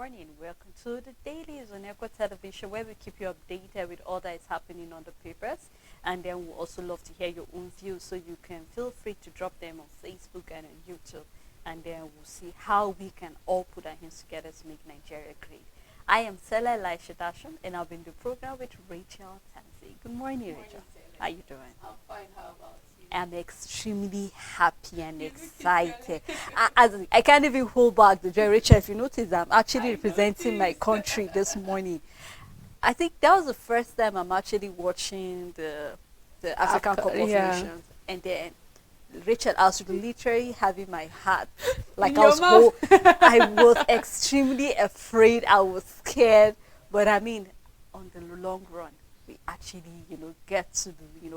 morning. Welcome to the Dailies on Echo Television, where we keep you updated with all that is happening on the papers. And then we also love to hear your own views, so you can feel free to drop them on Facebook and on YouTube. And then we'll see how we can all put our hands together to make Nigeria great. I am Sela Elisha Dasham, and I'll be in the program with Rachel Tansey. Good morning, Rachel. How you doing? I'm fine. How about you? I'm extremely happy and excited. I can't even hold back the joy. Rachel, if you notice, I'm actually representing my country this morning. I think that was the first time I'm actually watching the African Cup of Nations. And then, Rachel, I was literally having my heart like I was extremely afraid. I was scared. But I mean, on the long run, we actually, get to,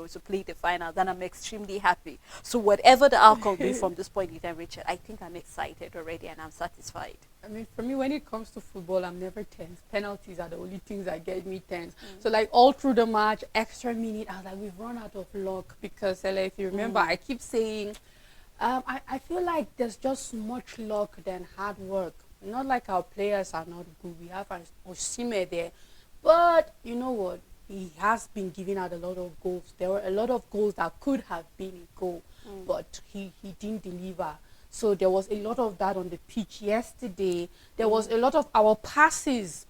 to play the finals, and I'm extremely happy. So whatever the outcome will be from this point in time, Richard, I think I'm excited already, and I'm satisfied. I mean, for me, when it comes to football, I'm never tense. Penalties are the only things that get me tense. So, like, all through the match, extra minute, I was like, we've run out of luck. Because, if you remember, I keep saying, I feel like there's just much luck than hard work. Not like our players are not good. We have Osimhen there. But, you know what? He has been giving out a lot of goals. There were a lot of goals that could have been a goal, but he didn't deliver. So there was a lot of that on the pitch yesterday. There was a lot of our passes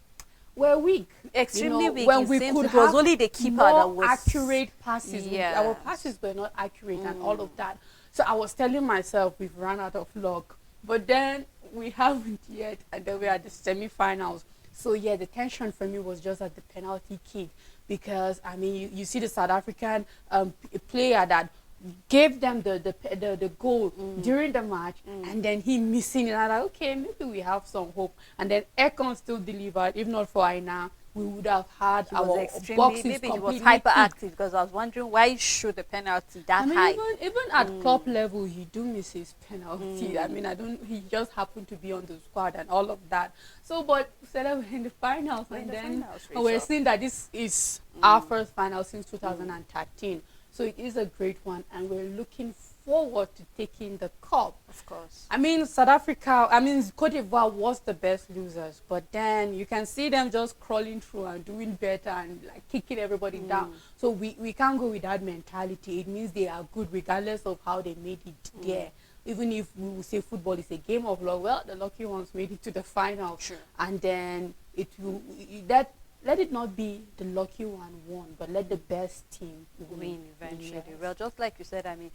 were weak. Extremely weak. When we could it was only the keeper that was accurate passes. Yeah. Our passes were not accurate and all of that. So I was telling myself we've run out of luck. But then we haven't yet, and then we're at the semi-finals. So yeah, the tension for me was just at the penalty kick. Because, I mean, you see the South African player that gave them the goal during the match, and then he missing it. And I'm like, okay, maybe we have some hope. And then Ekon still delivered. If not for Aina, we would have had our boxes maybe he was completely hyperactive, because I was wondering why he should the penalty that high. Even at club level, he do miss his penalty. I mean, he just happened to be on the squad and all of that. So, but we're in the finals, we're seeing that this is our first final since 2013. So it is a great one, and we're looking forward to taking the cup. Of course. I mean, Cote d'Ivoire was the best losers, but then you can see them just crawling through and doing better and like kicking everybody down. So we can't go with that mentality. It means they are good regardless of how they made it there. Even if we will say football is a game of luck, well, the lucky ones made it to the final. Sure. And then let it not be the lucky one won, but let the best team win eventually. Yes. Well, just like you said, I mean,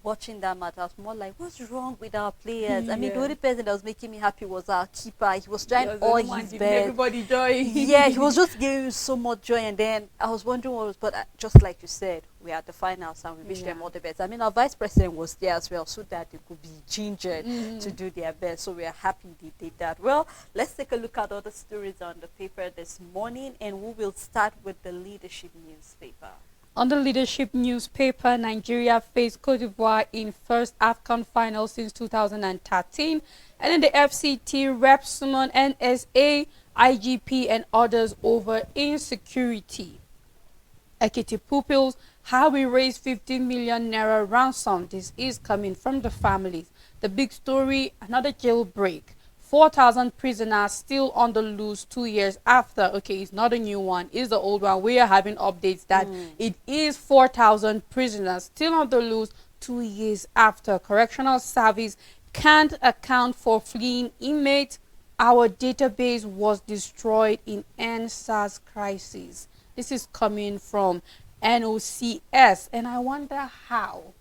watching that match, I was more like, what's wrong with our players? I mean, the only person that was making me happy was our keeper. He was trying all his best. Everybody joy. Yeah, he was just giving so much joy. And then I was wondering what was, but just like you said, we are at the finals and we wish them all the best. I mean, our vice president was there as well, so that they could be gingered to do their best. So we are happy they did that. Well, let's take a look at other stories on the paper this morning, and we will start with the leadership newspaper. On the leadership newspaper, Nigeria faced Cote d'Ivoire in first AFCON final since 2013. And then the FCT reps summon NSA, IGP and others over insecurity. Ekiti pupils, how we raised 15 million naira ransom. This is coming from the families. The big story, another jailbreak. 4,000 prisoners still on the loose 2 years after. Okay, it's not a new one, it's the old one. We are having updates that it is 4,000 prisoners still on the loose 2 years after. Correctional Service can't account for fleeing inmates. Our database was destroyed in NSAS crisis. This is coming from NOCS, and I wonder how.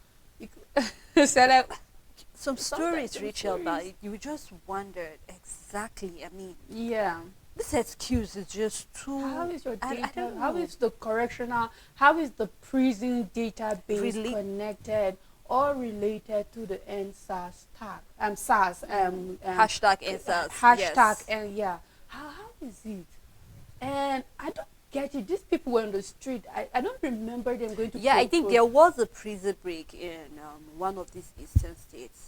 Some stories, Rachel, about it. You just wondered exactly. I mean, this excuse is just too. How is your data? How is the correctional? How is the prison database connected or related to the NSAS tag? SARS. Hashtag NSAS. Hashtag and How is it? And I don't get it. These people were on the street. I don't remember them going to. Yeah, I think there was a prison break in one of these eastern states.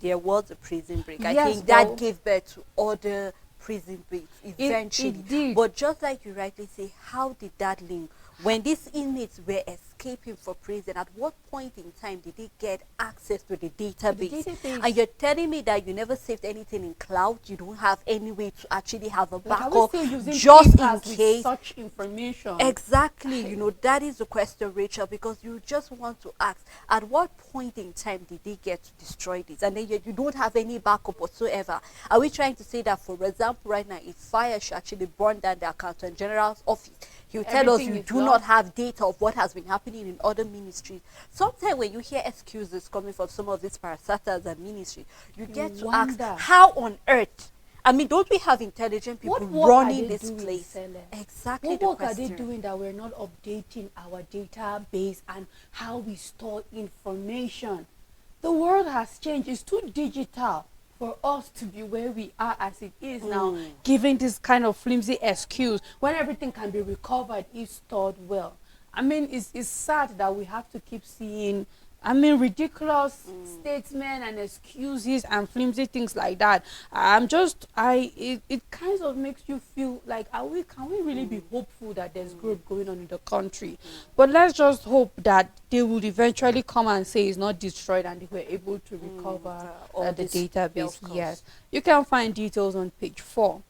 There was a prison break. I think that gave birth to other prison breaks eventually. It did. But just like you rightly say, how did that link? When these inmates were escaping for prison, at what point in time did they get access to the database? And you're telling me that you never saved anything in cloud, you don't have any way to actually have a Like, are we backup still using just in papers with case? such information? Exactly, that is the question, Rachel, because you just want to ask, at what point in time did they get to destroy this? And then you don't have any backup whatsoever. Are we trying to say that, for example, right now, if fire should actually burn down the accountant general's office, you tell us Everything you is do lost. not have data of what has been happening in other ministries? Sometimes when you hear excuses coming from some of these parastatals and ministries, you get to wonder. ask, how on earth? I mean, don't we have intelligent people What work running are they this doing, place? Sele? Exactly What the work question. are they doing that we're not updating our database and how we store information? The world has changed. It's too digital for us to be where we are as it is now, giving this kind of flimsy excuse when everything can be recovered if stored well. I mean, it's sad that we have to keep seeing, I mean, ridiculous statements and excuses and flimsy things like that. It kind of makes you feel like, can we really be hopeful that there's growth going on in the country? But let's just hope that they would eventually come and say it's not destroyed and they were able to recover all the this, yeah, database. of course. Yes, you can find details on page 4.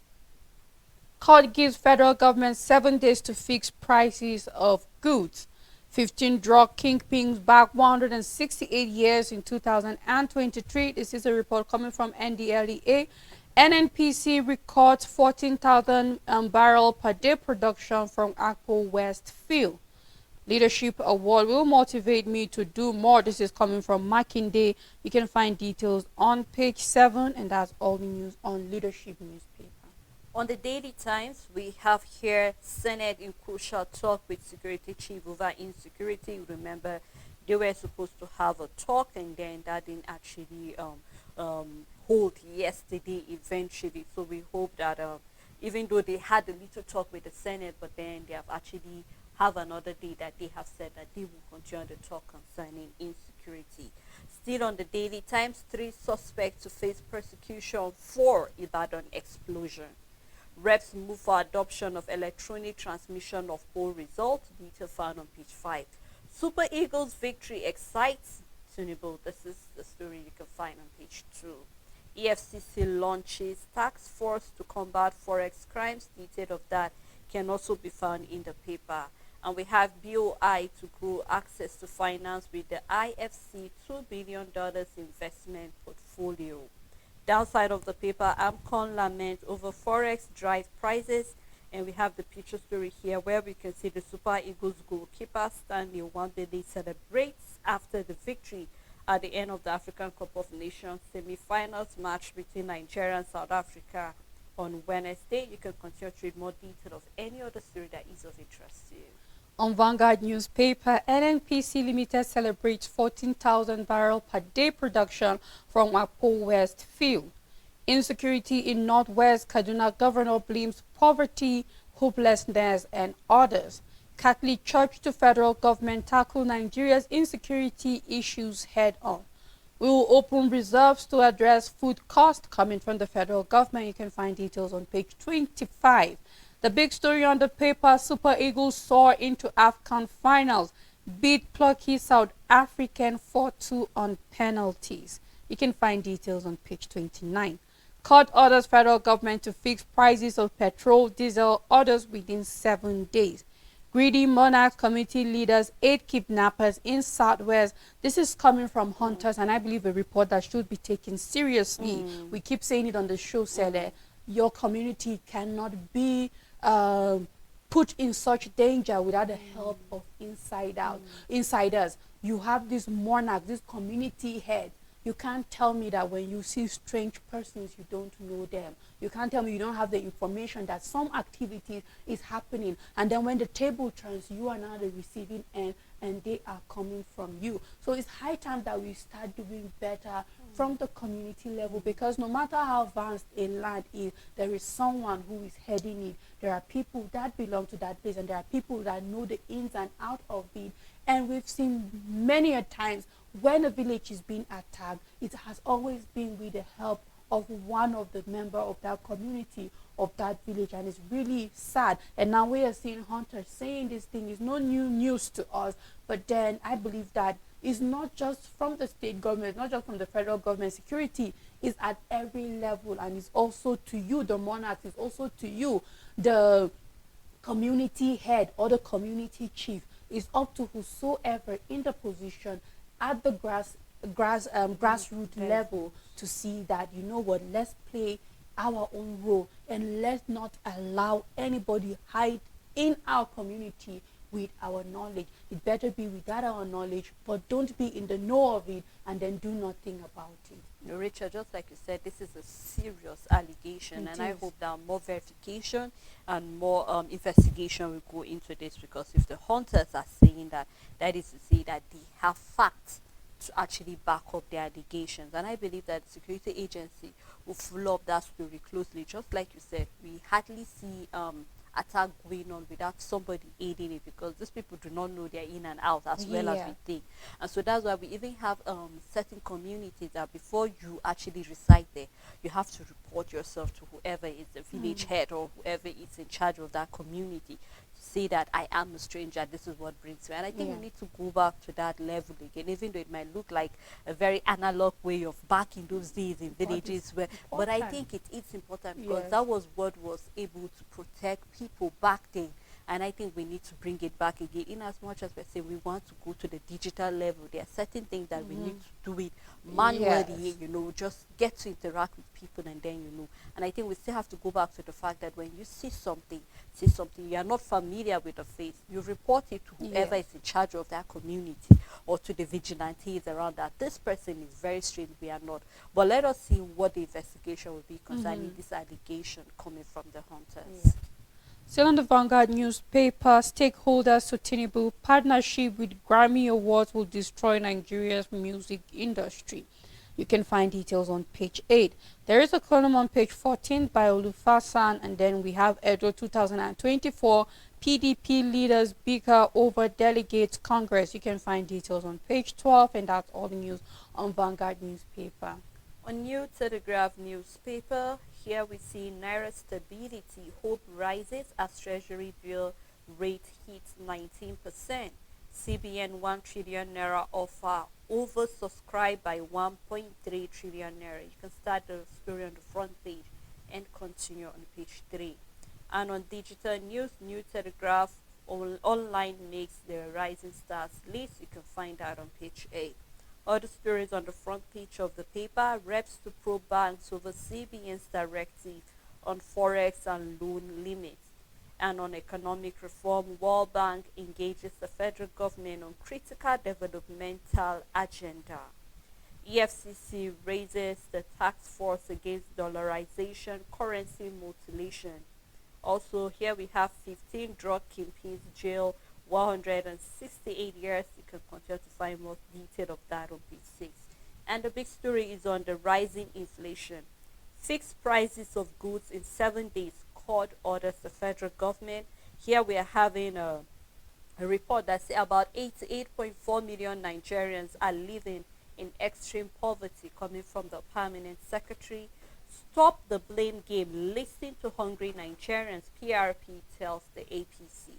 Court gives federal government 7 days to fix prices of goods. 15 drug kingpins back 168 years in 2023. This is a report coming from NDLEA. NNPC records 14,000 barrel per day production from Akpo West field. Leadership award will motivate me to do more. This is coming from Makinde. You can find details on page 7, and that's all the news on Leadership newspaper. On the Daily Times, we have here Senate in crucial talk with security chief over insecurity. Remember, they were supposed to have a talk, and then that didn't actually hold yesterday eventually. So we hope that even though they had a little talk with the Senate, but then they have actually have another day that they have said that they will continue the talk concerning insecurity. Still on the Daily Times, 3 suspects to face persecution for Ibadan explosion. Reps move for adoption of electronic transmission of poll results. Detail found on page 5. Super Eagles victory excites Tinubu. This is the story you can find on page 2. EFCC launches task force to combat forex crimes. Detail of that can also be found in the paper. And we have BOI to grow access to finance with the IFC $2 billion investment portfolio. Downside of the paper, AMCON lament over forex drive prices, and we have the picture story here where we can see the Super Eagles goalkeeper Stanley Nwabeli celebrates after the victory at the end of the African Cup of Nations semi-finals match between Nigeria and South Africa on Wednesday. You can continue to read more detail of any other story that is of interest to you. On Vanguard newspaper, NNPC Limited celebrates 14,000 barrel per day production from Akpo West field. Insecurity in Northwest Kaduna, governor blames poverty, hopelessness, and others. Catholic Church to federal government tackle Nigeria's insecurity issues head on. We will open reserves to address food cost coming from the federal government. You can find details on page 25. The big story on the paper, Super Eagles soar into AFCON finals, beat plucky South African 4-2 on penalties. You can find details on page 29. Court orders federal government to fix prices of petrol, diesel, orders within 7 days. Greedy Monarchs committee leaders 8 kidnappers in Southwest. This is coming from hunters, and I believe a report that should be taken seriously. We keep saying it on the show, Sele. Your community cannot be put in such danger without the help of insiders. You have this monarch, this community head. You can't tell me that when you see strange persons, you don't know them. You can't tell me you don't have the information that some activity is happening. And then when the table turns, you are now the receiving end and they are coming from you. So it's high time that we start doing better from the community level, because no matter how vast a land is, there is someone who is heading it. There are people that belong to that place, and there are people that know the ins and out of it. And we've seen many a times when a village is being attacked, it has always been with the help of one of the member of that community of that village, and it's really sad. And now we are seeing hunters saying this thing is no new news to us, but then I believe that it's not just from the state government, not just from the federal government. Security is at every level, and it's also to you, the monarch, it's also to you, the community head or the community chief. Is up to whosoever in the position at the grassroots level to see that, you know what, let's play our own role, and let's not allow anybody hide in our community with our knowledge. It better be without our knowledge, but don't be in the know of it and then do nothing about it. No, Richard, just like you said, this is a serious allegation, It and I is. hope that more verification and more investigation will go into this, because if the hunters are saying that, that is to say that they have facts to actually back up their allegations. And I believe that the security agency will follow up that story closely. Just like you said, we hardly see attack going on without somebody aiding it, because these people do not know their in and out as well as we think. And so that's why we even have certain communities that before you actually reside there, you have to report yourself to whoever is the village head or whoever is in charge of that community, to say that I am a stranger, this is what brings me. And I think we need to go back to that level again, even though it might look like a very analog way of back in those days in villages, where, but I think it's important, because that was what was able to protect people back then. And I think we need to bring it back again. In as much as we say we want to go to the digital level, there are certain things that we need to do it manually, you know, just get to interact with people, and then, you know. And I think we still have to go back to the fact that when you see something, you are not familiar with the face, you report it to whoever is in charge of that community, or to the vigilantes around that. This person is very strange, we are not. But let us see what the investigation will be concerning this allegation coming from the hunters. Still on the Vanguard newspaper, stakeholders to Tinubu, partnership with Grammy Awards will destroy Nigeria's music industry. You can find details on page 8. There is a column on page 14 by Olufasan, and then we have Edo 2024 PDP leaders bicker over delegates Congress. You can find details on page 12, and that's all the news on Vanguard newspaper. On New Telegraph newspaper, here we see Naira stability, hope rises as Treasury bill rate hits 19%. CBN 1 trillion naira offer oversubscribed by 1.3 trillion naira. You can start the story on the front page and continue on page 3. And on digital news, New Telegraph online makes the rising stars list. You can find that on page 8. Other stories on the front page of the paper: reps to probe banks over CBN's directive on forex and loan limits. And on economic reform, World Bank engages the federal government on critical developmental agenda. EFCC raises the task force against dollarization, currency mutilation. Also, here we have 15 drug kingpins jail 168 years. You can continue to find more detail of that on page 6. And the big story is on the rising inflation. Fixed prices of goods in 7 days, court orders the federal government. Here we are having a report that says about 88.4 million Nigerians are living in extreme poverty, coming from the permanent secretary. Stop the blame game, listen to hungry Nigerians, PRP tells the APC.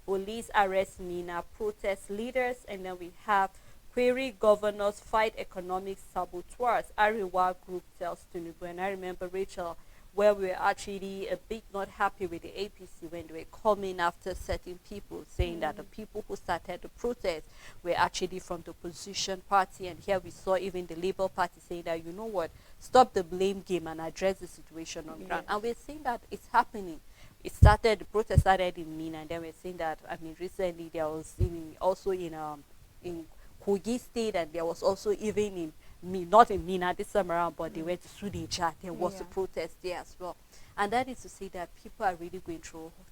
Police arrest Mina protest leaders, and then we have query governors fight economic saboteurs. Ariwa group tells Tinubu. And I remember, Rachel, where we were actually a bit not happy with the APC when they were coming after certain people, saying that the people who started the protest were actually from the opposition party. And here we saw even the Labour Party saying that, you know what, stop the blame game and address the situation on ground. And we're seeing that it's happening. The protest started in Mina, and then we're seeing that, I mean, recently there was also in Kogi State, and there was also even not in Mina this time around, but they went to Sudeja. There was a protest there as well. And that is to say that people are really going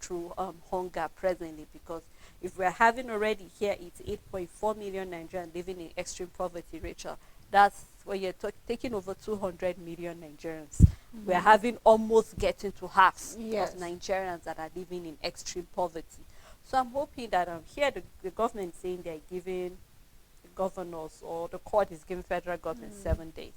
through hunger presently, because if we're having already here, it's 8.4 million Nigerians living in extreme poverty, Rachel. That's where you're taking over 200 million Nigerians. We're having almost getting to half of Nigerians that are living in extreme poverty. So I'm hoping that here the government is saying they're giving governors, or the court is giving federal government 7 days.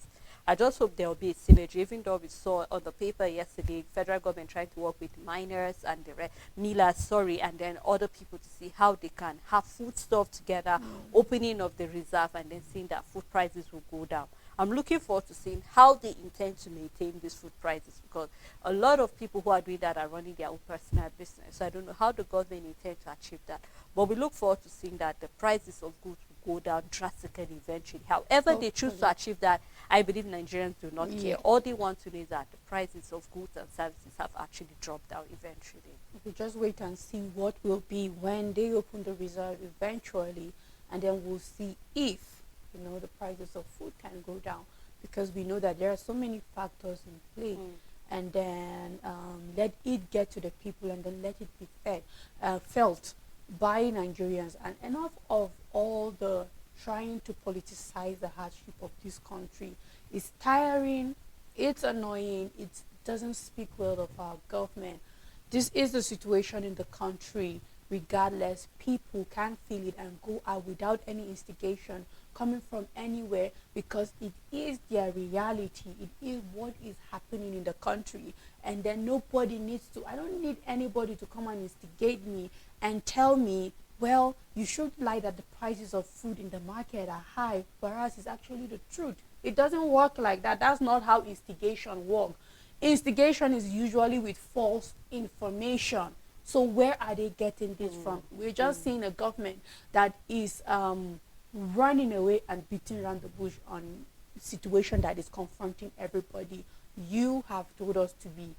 I just hope there will be a synergy, even though we saw on the paper yesterday, federal government trying to work with miners and the millers, sorry, and then other people to see how they can have food stuff together, opening of the reserve, and then seeing that food prices will go down. I'm looking forward to seeing how they intend to maintain these food prices, because a lot of people who are doing that are running their own personal business. So I don't know how the government intends to achieve that. But we look forward to seeing that the prices of goods will go down drastically eventually. However they choose to achieve that, I believe Nigerians do not care. All they want to know is that the prices of goods and services have actually dropped down eventually. We just wait and see what will be when they open the reserve eventually, and then we'll see if the prices of food can go down, because we know that there are so many factors in play. And then let it get to the people, and then let it be felt by Nigerians. And enough of all the trying to politicize the hardship of this country. It's tiring, it's annoying, it doesn't speak well of our government. This is the situation in the country. Regardless, people can feel it and go out without any instigation coming from anywhere, because it is their reality. It is what is happening in the country. And then nobody needs to, I don't need anybody to come and instigate me and tell me, well, you should lie that the prices of food in the market are high, whereas it's actually the truth. It doesn't work like that. That's not how instigation works. Instigation is usually with false information. So where are they getting this from? We're just seeing a government that is running away and beating around the bush on a situation that is confronting everybody. You have told us to be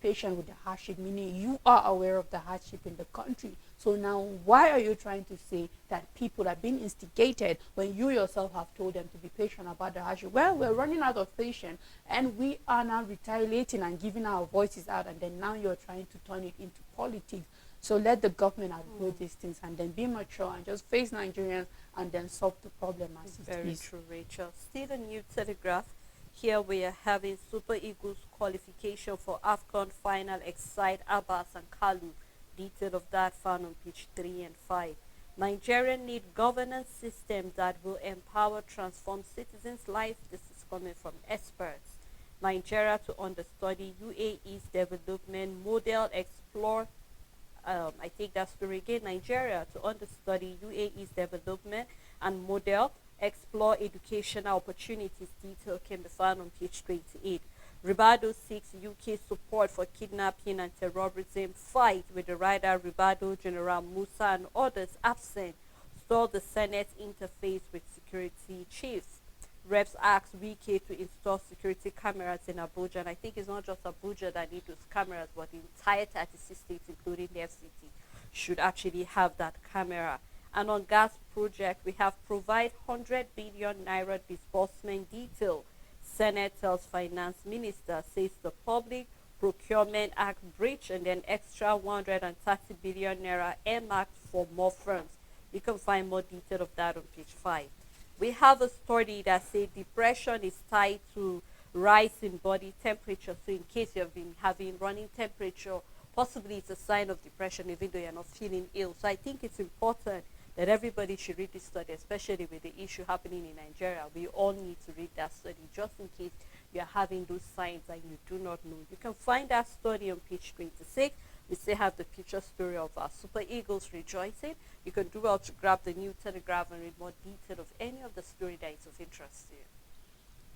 patient with the hardship, meaning you are aware of the hardship in the country. So now why are you trying to say that people are being instigated when you yourself have told them to be patient about the hardship? Well, we're running out of patience, and we are now retaliating and giving our voices out, and then now you're trying to turn it into politics. So let the government outgrow these things, and then be mature and just face Nigerians and then solve the problem as it is. Very true, Rachel. Still a new telegraph. Here we are having Super Eagles qualification for AFCON final excite Abbas and Kalu. Detail of that found on page 3 and 5. Nigeria need governance systems that will empower, transform citizens' lives. This is coming from experts. Nigeria to understudy UAE's development model, explore. I take that story again. Nigeria to understudy UAE's development and model, explore educational opportunities. Detail can be found on page 28. Ribado seeks UK support for kidnapping and terrorism. Fight with the rider Ribado, General Musa and others absent. Stall the Senate interface with security chiefs. Reps asked WK to install security cameras in Abuja. And I think it's not just Abuja that needs those cameras, but the entire 36 states, including the FCT, should actually have that camera. And on gas project, we have provide 100 billion naira disbursement detail. Senate tells finance minister, says the Public Procurement Act breach, and then extra 130 billion naira earmarked for more firms. You can find more detail of that on page 5. We have a study that says depression is tied to rise in body temperature. So in case you've been having running temperature, possibly it's a sign of depression even though you're not feeling ill. So I think it's important that everybody should read this study, especially with the issue happening in Nigeria. We all need to read that study just in case you're having those signs and you do not know. You can find that study on page 26. We still have the picture story of our Super Eagles rejoicing. You can do well to grab the new Telegraph and read more detail of any of the story that is of interest to you.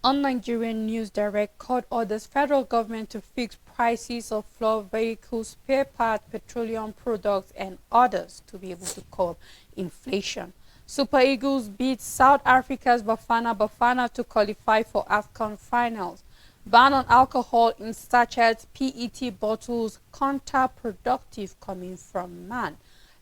On Nigerian News Direct, court orders federal government to fix prices of floor vehicles, spare parts, petroleum products, and others to be able to curb inflation. Super Eagles beat South Africa's Bafana to qualify for AFCON finals. Ban on alcohol in sachets, PET bottles, counterproductive coming from man.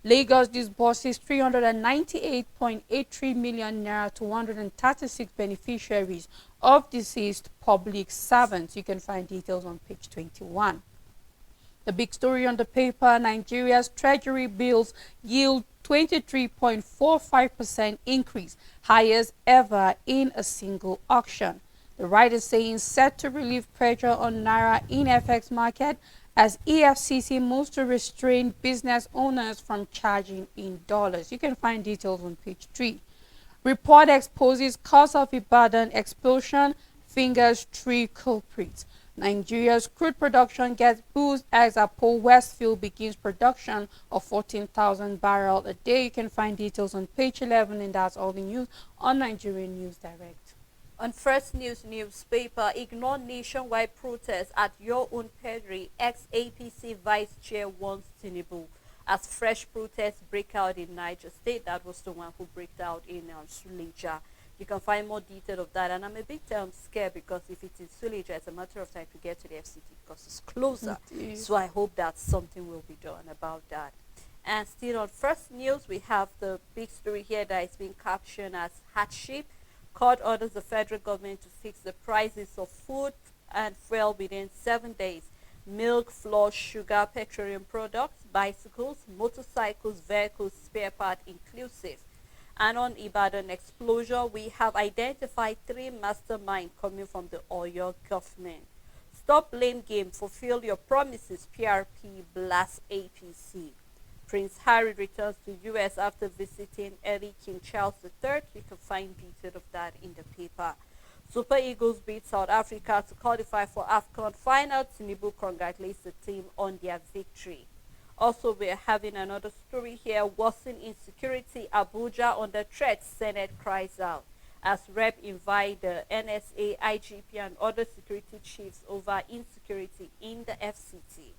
Lagos disburses 398.83 million naira to 136 beneficiaries of deceased public servants. You can find details on page 21. The big story on the paper, Nigeria's treasury bills yield 23.45% increase, highest ever in a single auction. The writer saying set to relieve pressure on Naira in FX market as EFCC moves to restrain business owners from charging in dollars. You can find details on page 3. Report exposes cause of Ibadan explosion, fingers three culprits. Nigeria's crude production gets boost as Apo Westfield begins production of 14,000 barrels a day. You can find details on page 11, and that's all the news on Nigerian News Direct. On First News newspaper, ignore nationwide protests at your own peril. Ex-APC vice chair warns Tinubu. As fresh protests break out in Niger State, that was the one who broke out in Suleja. You can find more detail of that, and I'm a bit scared because if it is Suleja, it's a matter of time to get to the FCT because it's closer. So I hope that something will be done about that. And still on First News, we have the big story here that is being captioned as hardship. Court orders the federal government to fix the prices of food and fuel within 7 days. Milk, flour, sugar, petroleum products, bicycles, motorcycles, vehicles, spare part inclusive. And on Ibadan explosion, we have identified 3 masterminds coming from the Oyo government. Stop blame game, fulfill your promises, PRP blasts APC. Prince Harry returns to U.S. after visiting early King Charles III. You can find details of that in the paper. Super Eagles beat South Africa to qualify for AFCON final. Tinubu congratulates the team on their victory. Also, we are having another story here. Worsen insecurity, Abuja under threat, Senate cries out. As Rep invite the NSA, IGP and other security chiefs over insecurity in the FCT.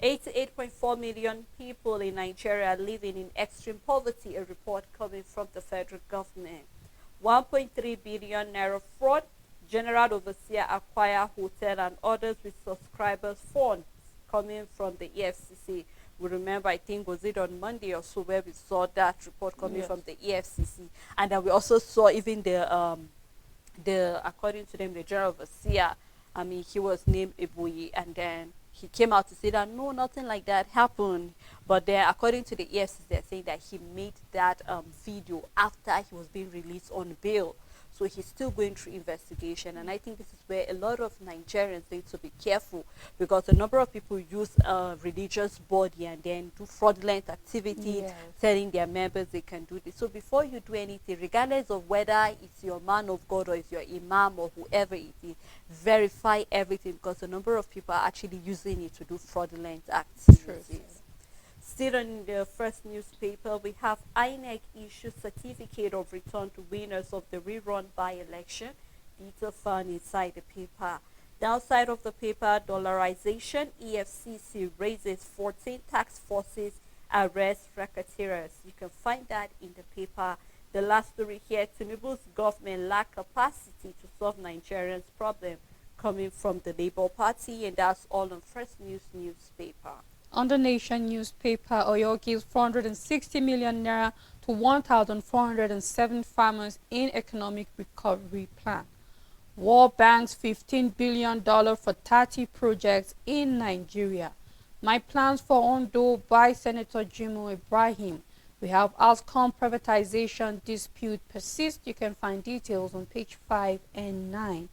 88.4 million people in Nigeria are living in extreme poverty, a report coming from the federal government. 1.3 billion naira fraud, General Overseer acquire hotel and others with subscribers funds coming from the EFCC. We remember, I think, was it on Monday or so, where we saw that report coming from the EFCC, and then we also saw even the according to them, the General Overseer. I mean, he was named Ebuyi, and then he came out to say that no, nothing like that happened. But then, according to the EFCC, they're saying that he made that video after he was being released on bail. So he's still going through investigation, and I think this is where a lot of Nigerians need to be careful, because a number of people use a religious body and then do fraudulent activity, telling their members they can do this. So before you do anything, regardless of whether it's your man of God or it's your imam or whoever it is, verify everything, because a number of people are actually using it to do fraudulent activities. Still in the First newspaper, we have INEC issue certificate of return to winners of the rerun by-election. Detail found inside the paper. Downside of the paper, dollarization, EFCC raises 14 tax forces, arrest racketeers. You can find that in the paper. The last story here, Tinubu's government lack capacity to solve Nigerians' problem, coming from the Labour Party, and that's all on First News newspaper. On the Nation newspaper, Oyo gives 460 million naira to 1,407 farmers in economic recovery plan. World Bank's $15 billion for 30 projects in Nigeria. My plans for Ondo by Senator Jimo Ibrahim. We have Alscom privatization dispute persists. You can find details on page 5 and 9.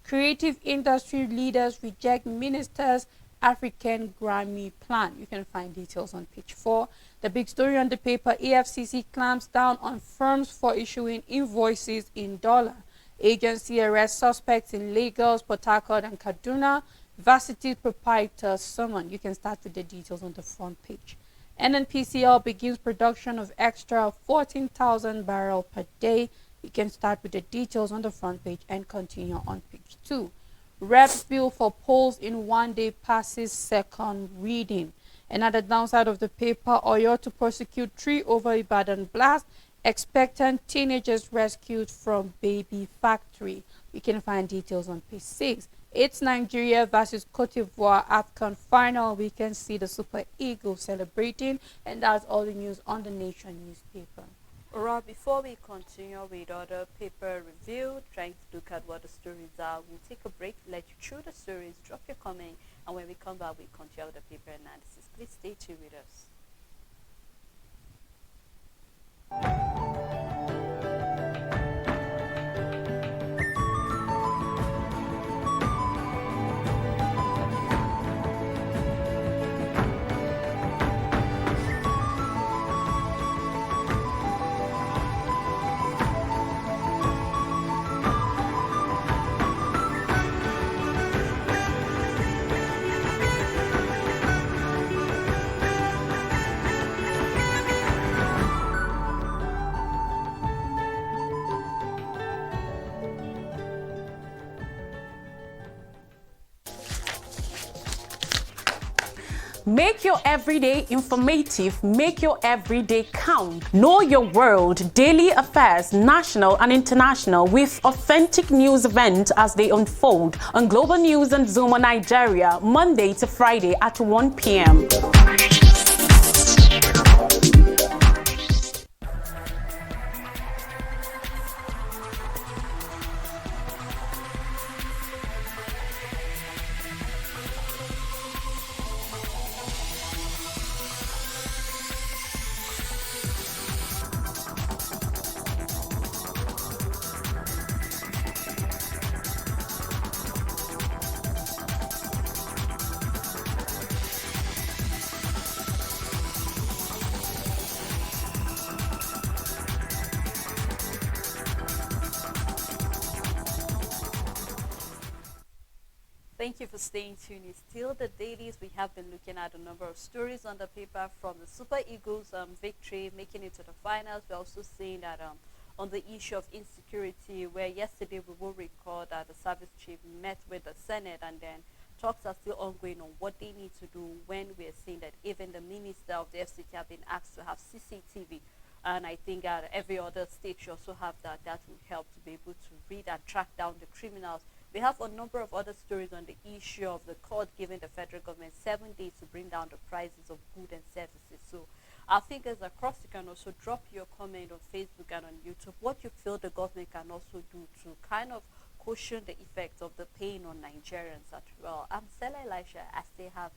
Creative industry leaders reject ministers' African Grammy plan. You can find details on page 4. The big story on the paper, EFCC clamps down on firms for issuing invoices in dollar. Agency arrests suspects in Lagos, Port Harcourt and Kaduna. Varsity proprietor summoned. You can start with the details on the front page. NNPCL begins production of extra 14,000 barrels per day. You can start with the details on the front page and continue on page 2. Reps bill for polls in 1 day passes second reading. Another downside of the paper, Oyo to prosecute 3 over Ibadan blast. Expectant teenagers rescued from baby factory. You can find details on page 6. It's Nigeria versus Cote d'Ivoire AFCON final. We can see the Super Eagles celebrating, and that's all the news on the Nation newspaper. Alright, before we continue with other paper review, trying to look at what the stories are, we'll take a break, let you through the stories, drop your comment, and when we come back, we continue with the paper analysis. Please stay tuned with us. Make your everyday informative, make your everyday count. Know your world, daily affairs, national and international, with authentic news events as they unfold on Global News and Zoom on Nigeria, Monday to Friday at 1 p.m. Thank you for staying tuned. It's still the dailies. We have been looking at a number of stories on the paper, from the Super Eagles victory, making it to the finals. We're also seeing that on the issue of insecurity, where yesterday we will recall that the service chief met with the Senate, and then talks are still ongoing on what they need to do, when we're seeing that even the minister of the FCT have been asked to have CCTV. And I think every other state should also have that. That will help to be able to read and track down the criminals. We have a number of other stories on the issue of the court giving the federal government 7 days to bring down the prices of goods and services. So our fingers are crossed. You can also drop your comment on Facebook and on YouTube what you feel the government can also do to kind of cushion the effects of the pain on Nigerians as well. I'm Stella Elisha. I still have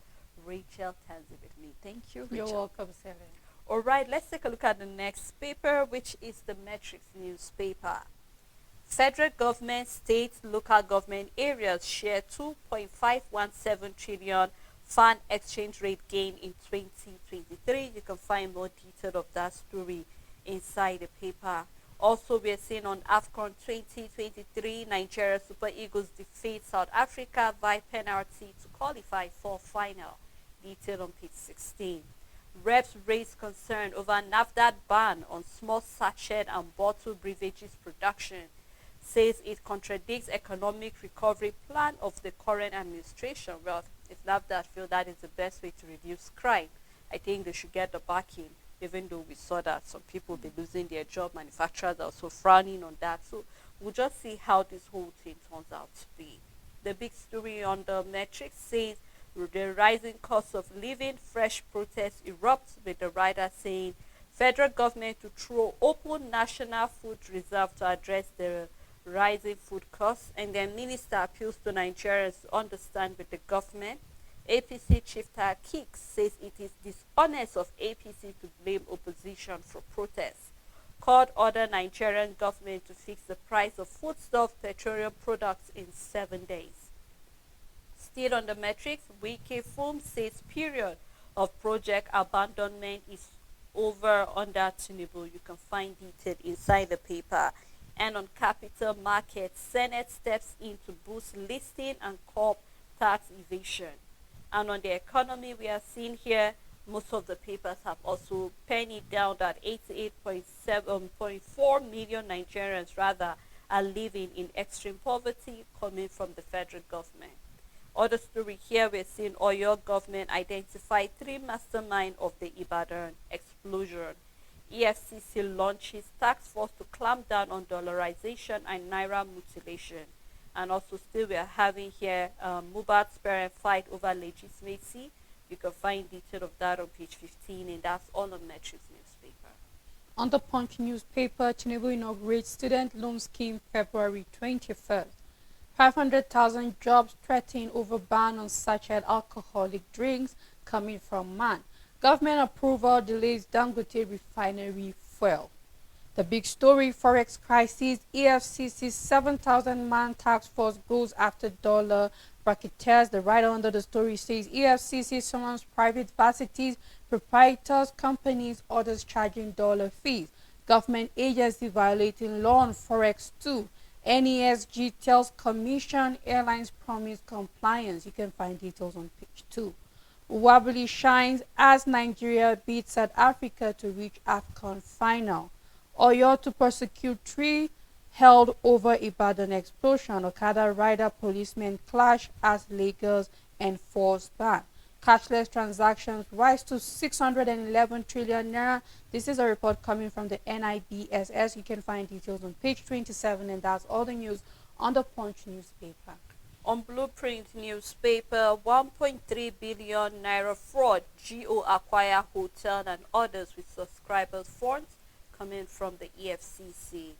Rachel Tanzi with me. Thank you, Rachel. You're welcome, Stella. All right, let's take a look at the next paper, which is the Metrics newspaper. Federal government, state, local government areas share 2.517 trillion fan exchange rate gain in 2023. You can find more detail of that story inside the paper. Also, we are seeing on AFCON 2023, Nigeria Super Eagles defeat South Africa by penalty to qualify for final. Detail on page 16. Reps raise concern over NAFDAC ban on small sachet and bottle beverages production. Says it contradicts economic recovery plan of the current administration. Well, if NAFDAC feel that is the best way to reduce crime, I think they should get the backing, even though we saw that some people will be losing their job. Manufacturers are also frowning on that. So we'll just see how this whole thing turns out to be. The big story on the metrics says the rising cost of living, fresh protests erupt, with the writer saying federal government to throw open national food reserve to address the rising food costs, and then minister appeals to Nigerians to understand with the government. APC chief Kik says it is dishonest of APC to blame opposition for protests. Court order Nigerian government to fix the price of foodstuff petroleum products in 7 days. Still on the metrics, Wike Foam says period of project abandonment is over under Tinubu. You can find detail inside the paper. And on capital markets, Senate steps in to boost listing and curb tax evasion. And on the economy, we are seeing here most of the papers have also pennied down that 88.4 million Nigerians rather are living in extreme poverty coming from the federal government. Other story here, we're seeing Oyo government identify 3 masterminds of the Ibadan explosion. EFCC launches task force to clamp down on dollarization and naira mutilation. And also still we are having here Mubat's parent fight over legitimacy. You can find detail of that on page 15, and that's all on Metrics newspaper. On the Punch newspaper, Tinubu inaugurates student loan scheme February 21st. 500,000 jobs threatened over ban on sachet alcoholic drinks coming from man. Government approval delays Dangote refinery fuel. The big story, Forex crisis, EFCC's 7,000-man task force goes after dollar bracketeers. The writer under the story says EFCC summons private varsities, proprietors, companies, others charging dollar fees. Government agency violating law on Forex too. NESG tells Commission airlines promise compliance. You can find details on page 2. Wobbly shines as Nigeria beats South Africa to reach AFCON final. Oyo to prosecute 3 held over Ibadan explosion. Okada rider policemen clash as Lagos enforce ban. Cashless transactions rise to 611 trillion naira. This is a report coming from the NIBSS. You can find details on page 27, and that's all the news on the Punch newspaper. On Blueprint newspaper, 1.3 billion naira fraud, GO acquire hotel and others with subscribers funds coming from the EFCC.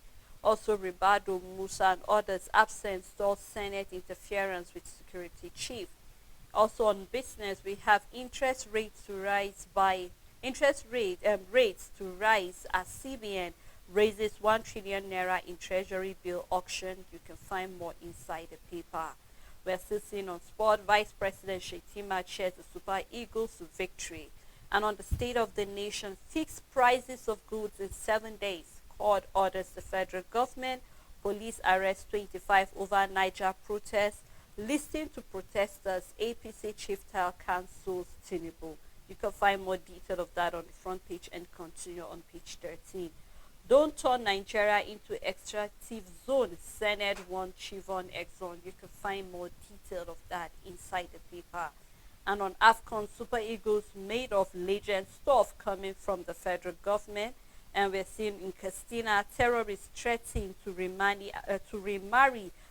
Also, Ribado, Musa and others absent stall Senate interference with security chief. Also on business, we have interest rates to rise as CBN raises 1 trillion naira in treasury bill auction. You can find more inside the paper. We're still seeing on sport, Vice President Shetima cheers the Super Eagles to victory. And on the State of the Nation, fixed prices of goods in 7 days. Court orders the federal government. Police arrest 25 over Niger protests. Listening to protesters, APC Chief Tile cancels Tinubu. You can find more detail of that on the front page and continue on page 13. Don't turn Nigeria into extractive zone. Senate won Chivon Exxon. You can find more detail of that inside the paper. And on AFCON, Super Eagles made of legend stuff coming from the federal government. And we're seeing in Castina, terrorists threatening to remarry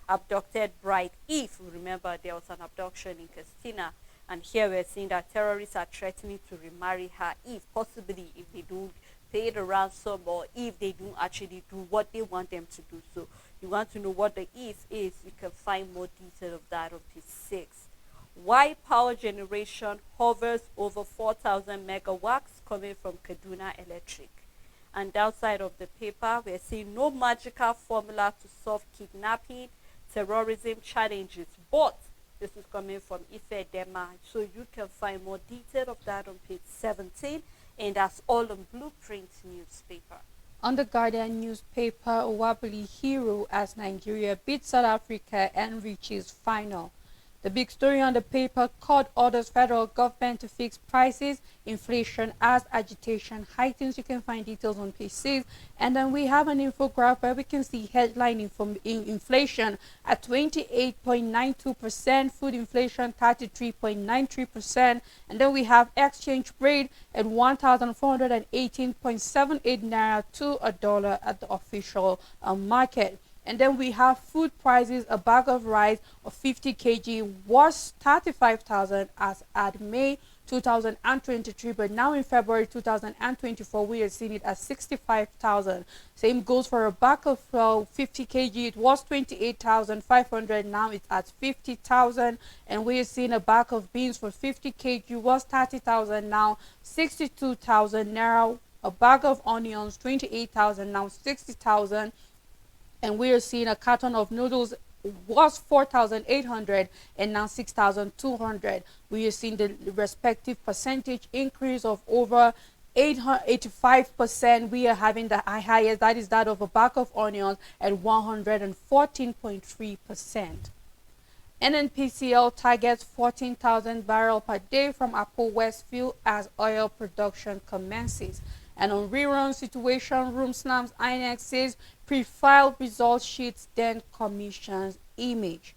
abducted bride. If you remember, there was an abduction in Castina, and here we're seeing that terrorists are threatening to remarry her if possibly if they don't pay the ransom or if they don't actually do what they want them to do. So you want to know what the if is, you can find more detail of that on page 6. Why power generation hovers over 4,000 megawatts coming from Kaduna Electric. And outside of the paper, we're seeing no magical formula to solve kidnapping, terrorism challenges, but this is coming from Ife Dema. So you can find more detail of that on page 17, and that's all on Blueprint newspaper. On the Guardian newspaper, Owabili hero as Nigeria beats South Africa and reaches final. The big story on the paper, court orders federal government to fix prices, inflation as agitation heightens. You can find details on page 6. And then we have an infographic where we can see headline inflation at 28.92%, food inflation 33.93%, and then we have exchange rate at 1,418.78 naira to a dollar at the official market. And then we have food prices. A bag of rice of 50 kg was 35,000 as at May 2023, but now in February 2024 we are seeing it at 65,000. Same goes for a bag of 50 kg. It was 28,500, now it's at 50,000. And we are seeing a bag of beans for 50 kg was 30,000, now 62,000 naira. A bag of onions 28,000, now 60,000. And we are seeing a carton of noodles was 4,800 and now 6,200. We are seeing the respective percentage increase of over 85%. We are having the highest, that is that of a bag of onions at 114.3%. NNPCL targets 14,000 barrels per day from Apple Westfield as oil production commences. And on rerun situation, room snaps, INEC says pre-filed result sheets then commissions image.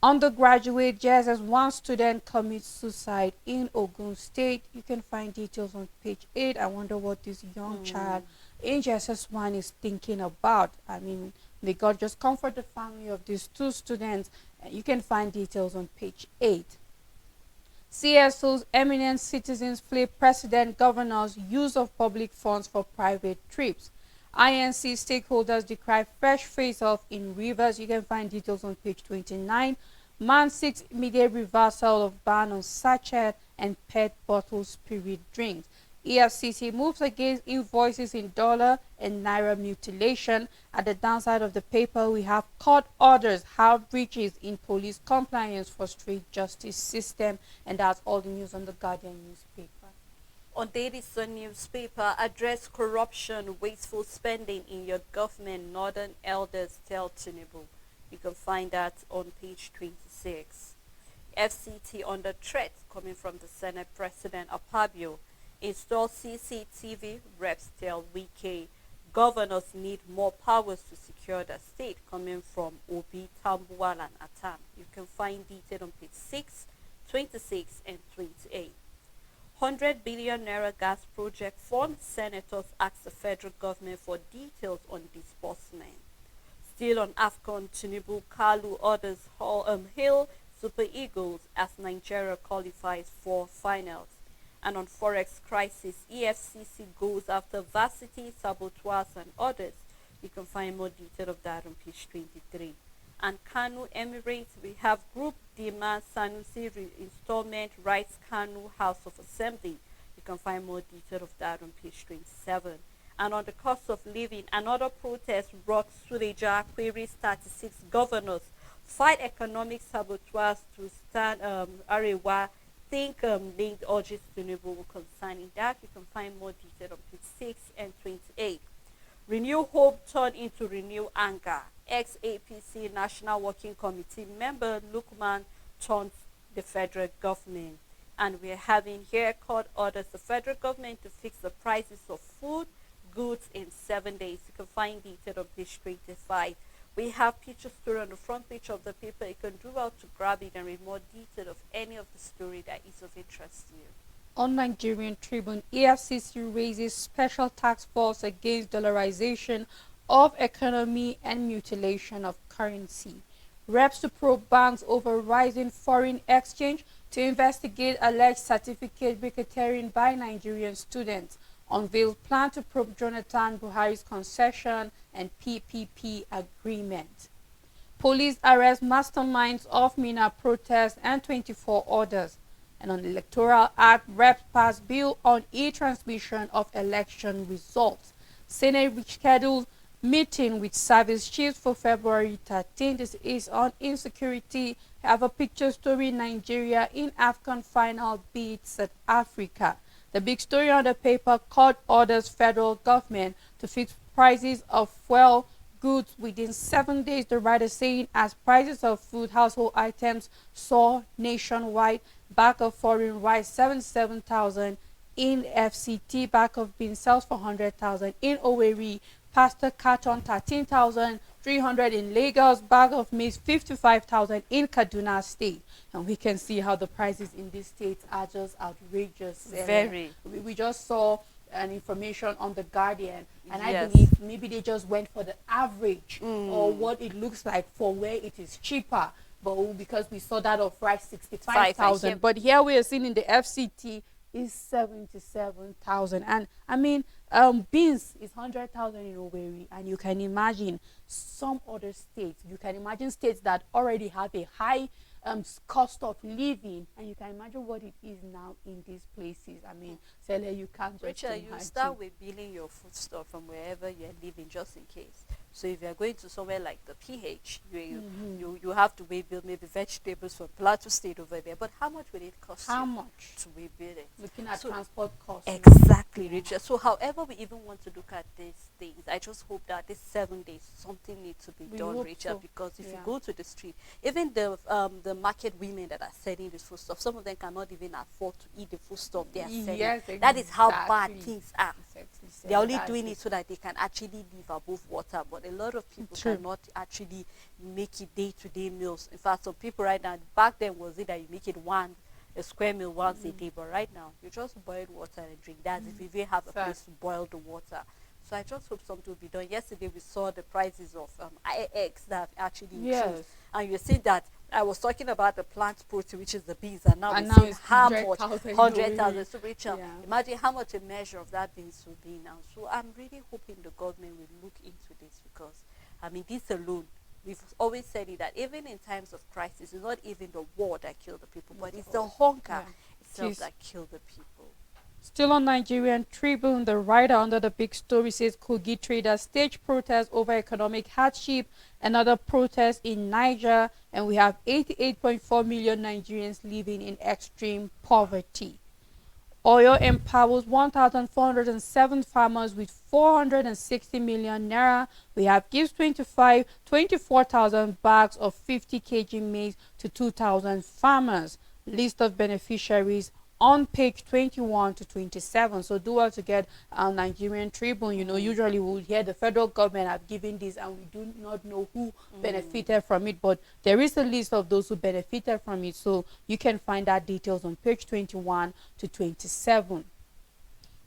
Undergraduate JSS, one student commits suicide in Ogun State. You can find details on page 8. I wonder what this young child in JSS 1 is thinking about. I mean, may God just comfort the family of these two students. You can find details on page 8. CSO's eminent citizens flip president governor's use of public funds for private trips. INC stakeholders decry fresh face-off in Rivers. You can find details on page 29. Man seeks immediate reversal of ban on sachet and PET bottle spirit drinks. EFCC moves against invoices in dollar and naira mutilation. At the downside of the paper, we have court orders, how breaches in police compliance frustrate justice system. And that's all the news on the Guardian newspaper. On Dailies newspaper, address corruption, wasteful spending in your government, Northern elders tell Tinubu. You can find that on page 26. FCT under threat coming from the Senate President Akpabio. Install CCTV, reps tell Wike. Governors need more powers to secure the state, coming from Obi, Tambuwal and Atam. You can find detail on page 6, 26 and 28. 100 billion naira gas project fund, senators ask the federal government for details on disbursement. Still on AFCON, Tinubu Kalu orders hail Super Eagles as Nigeria qualifies for finals. And on Forex crisis, EFCC goes after varsity saboteurs and others. You can find more detail of that on page 23. And Kanu Emirates, we have group demand Sanusi installment rights Kanu House of Assembly. You can find more detail of that on page 27. And on the cost of living, another protest rocks Suleja queries 36 governors. Fight economic saboteurs to stand Arewa. Think linked urges Tinubu concerning that. You can find more detail on page 6 and 28. Renew hope turned into renew anger. Ex-APC National Working Committee member Lukman taunts the federal government. And we're having here court orders the federal government to fix the prices of food, goods in 7 days. You can find detail on page 25. We have picture story on the front page of the paper. You can do well to grab it and read more detail of any of the story that is of interest to you. On Nigerian Tribune, EFCC raises special task force against dollarization of economy and mutilation of currency. Reps to probe banks over rising foreign exchange to investigate alleged certificate racketeering by Nigerian students. Unveils plan to probe Jonathan Buhari's concession and PPP agreement. Police arrest masterminds of Mina protests and 24 orders. And on the Electoral Act, reps pass bill on e-transmission of election results. Senate reschedules meeting with service chiefs for February 13. This is on insecurity. I have a picture story: Nigeria in AFCON final beats South Africa. The big story on the paper: court orders federal government to fix prices of fuel goods within 7 days. The writer saying as prices of food household items soar nationwide. Bag of foreign rice 77,000 in FCT. Bag of beans sells for 100,000 in Owerri. Pasta carton 13,300 in Lagos. Bag of maize 55,000 in Kaduna State. And we can see how the prices in these states are just outrageous. Very. We just saw an information on the Guardian, and Yes. I believe maybe they just went for the average or what it looks like for where it is cheaper. But because we saw that of rice 65,000, yeah. but here we are seeing in the FCT is 77,000, and I mean beans is 100,000 in Owerri, and you can imagine some other states. You can imagine states that already have a high cost of living, and you can imagine what it is now in these places. I mean, Sele, you can't just Rachel, imagine. you start with billing your foodstuff from wherever you're living, just in case. So if you're going to somewhere like the PH, you have to wait bill maybe vegetables from Plateau State over there. But how much will it cost How you much? to wait bill it? Looking at So transport costs. exactly, Richard. So however we even want to look at these things, I just hope that this 7 days something needs to be We done, hope Richard. so. Because if you Yeah. go to the street, even the market women that are selling this food stuff, some of them cannot even afford to eat the food stuff they are selling. Yes, That is how bad exactly. things are. Exactly, Sele, They're only that's doing it so that they can actually live above water, but a lot of people True. cannot actually make it day-to-day meals. In fact, some people right now, back then was it that you make it a square meal once a day, but right now you just boil water and drink. That's if you even have a Fair. place to boil the water. So I just hope something will be done. Yesterday we saw the prices of eggs that have actually Yes. increased, and you see that I was talking about the plant protein, which is the beans, and now And we're now seeing it's how 100,000 much already. 100,000. So Rachel, Yeah. imagine how much a measure of that beans will be now. So I'm really hoping the government will look into this, because I mean this alone, we've always said it, that even in times of crisis, it's not even the war that killed the people, but it's the hunger Yeah. itself Jeez. that killed the people. Still on Nigerian Tribune, the writer under the big story says Kogi traders stage protest over economic hardship. Another protest in Niger, and we have 88.4 million Nigerians living in extreme poverty. Oyo empowers 1,407 farmers with 460 million naira. We have gives 24,000 bags of 50 kg maize to 2,000 farmers. List of beneficiaries on page 21 to 27. So do well to get Nigerian Tribune. Usually we'll hear the federal government have given this and we do not know who benefited from it, but there is a list of those who benefited from it. So you can find that details on page 21 to 27.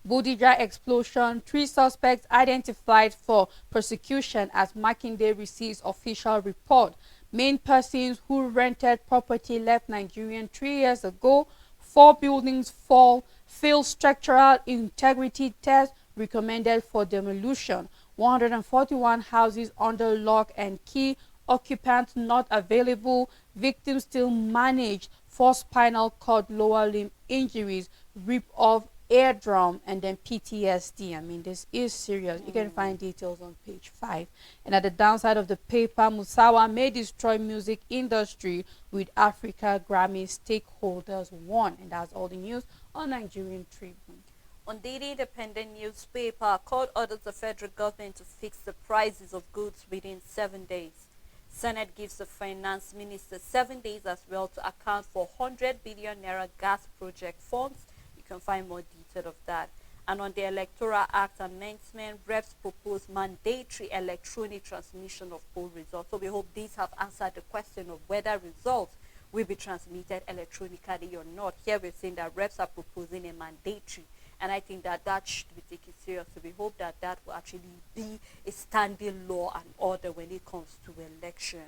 Bodija explosion, 3 suspects identified for prosecution as Makinde receives official report. Main persons who rented property left Nigerian 3 years ago. 4 buildings fail structural integrity test recommended for demolition. 141 houses under lock and key. Occupants not available. Victims still managed. 4 spinal cord lower limb injuries. Rip off eardrum and then PTSD. I mean, this is serious. You can find details on page 5. And at the downside of the paper, Musawa may destroy music industry with Africa Grammy stakeholders warn. And that's all the news on Nigerian Tribune. On Daily Independent newspaper, court orders the federal government to fix the prices of goods within 7 days. Senate gives the finance minister 7 days as well to account for 100 billion naira gas project funds. You can find more detail of that. And on the Electoral Act amendment, reps propose mandatory electronic transmission of poll results. So we hope these have answered the question of whether results will be transmitted electronically or not. Here we're saying that reps are proposing a mandatory, and I think that that should be taken seriously. We hope that that will actually be a standing law and order when it comes to election.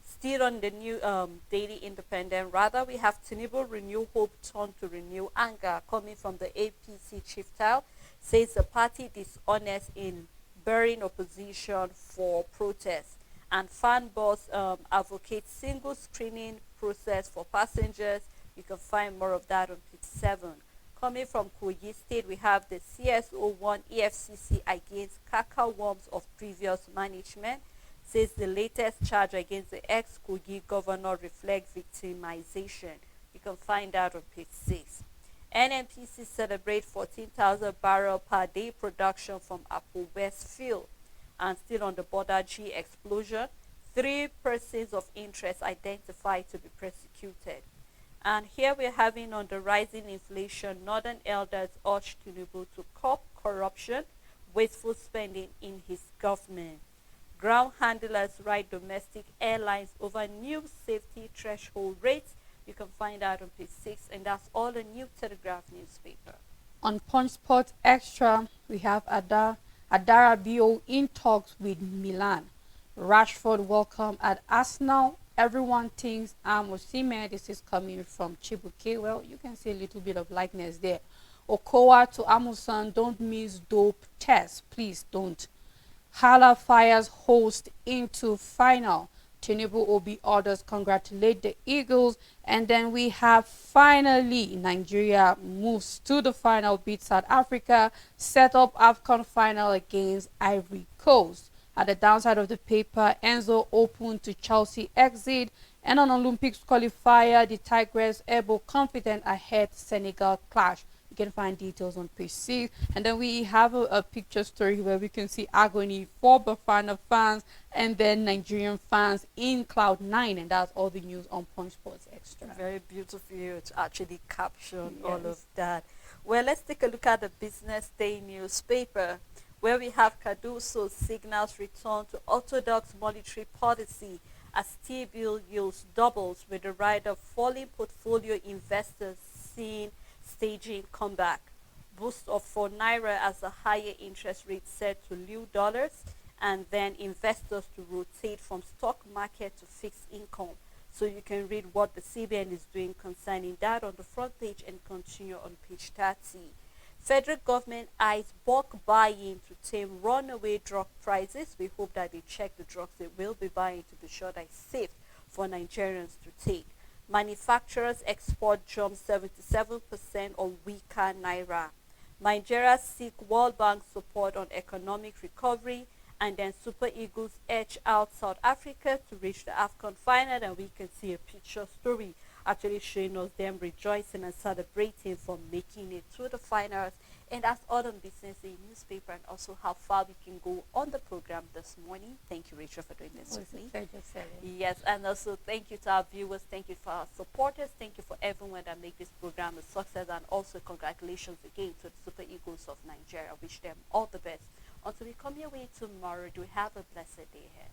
Still on the new Daily Independent, rather we have Tinubu renew hope turn to renew anger coming from the APC chief tile, says the party dishonest in bearing opposition for protests. And fan boss advocates single screening process for passengers. You can find more of that on page 7. Coming from Kogi State, we have the CSO1 EFCC against cacaworms of previous management. Says the latest charge against the ex-Kogi governor reflects victimization. You can find that on page 6. NNPC celebrate 14,000 barrel per day production from Apple West field. And still on the border G explosion, 3 persons of interest identified to be prosecuted. And here we're having on the rising inflation, Northern elders urge Tinubu to curb corruption, wasteful spending in his government. Ground handlers ride domestic airlines over new safety threshold rates. You can find out on page 6, and that's all the New Telegraph newspaper. On Punch Sports Extra, we have Adara Bio in talks with Milan. Rashford welcome at Arsenal. Everyone thinks Osimhen. This is coming from Chibuke. Well, you can see a little bit of likeness there. Okowa to Amusan, don't miss dope test. Please don't. Hala fires host into final. Tinubu Obi orders congratulate the Eagles. And then we have finally Nigeria moves to the final, beats South Africa, set up AFCON final against Ivory Coast. At the downside of the paper, Enzo open to Chelsea exit. And on Olympics qualifier, the Tigress able confident ahead Senegal clash. You can find details on page 6. And then we have a picture story where we can see agony for Bafana fans and then Nigerian fans in Cloud 9. And that's all the news on Punch Sports Extra. Very beautiful to actually capture all of that. Well, let's take a look at the Business Day newspaper, where we have Cardoso signals return to orthodox monetary policy as T-bill yields doubles, with the rise of falling portfolio investors seeing staging comeback. Boost of 4 naira as a higher interest rate set to lieu dollars, and then investors to rotate from stock market to fixed income. So you can read what the CBN is doing concerning that on the front page and continue on page 30. Federal government eyes bulk buying to tame runaway drug prices. We hope that they check the drugs they will be buying to be sure that it's safe for Nigerians to take. Manufacturers export jump 77% on weaker naira. Nigeria seek World Bank support on economic recovery, and then Super Eagles edge out South Africa to reach the AFCON final, and we can see a picture story actually showing us them rejoicing and celebrating for making it to the finals And that's all on business in newspaper and also how far we can go on the program this morning. Thank you, Rachel, for doing this with me. Yes, and also thank you to our viewers. Thank you for our supporters. Thank you for everyone that make this program a success. And also congratulations again to the Super Eagles of Nigeria. I wish them all the best. Until we come your way tomorrow, do have a blessed day ahead.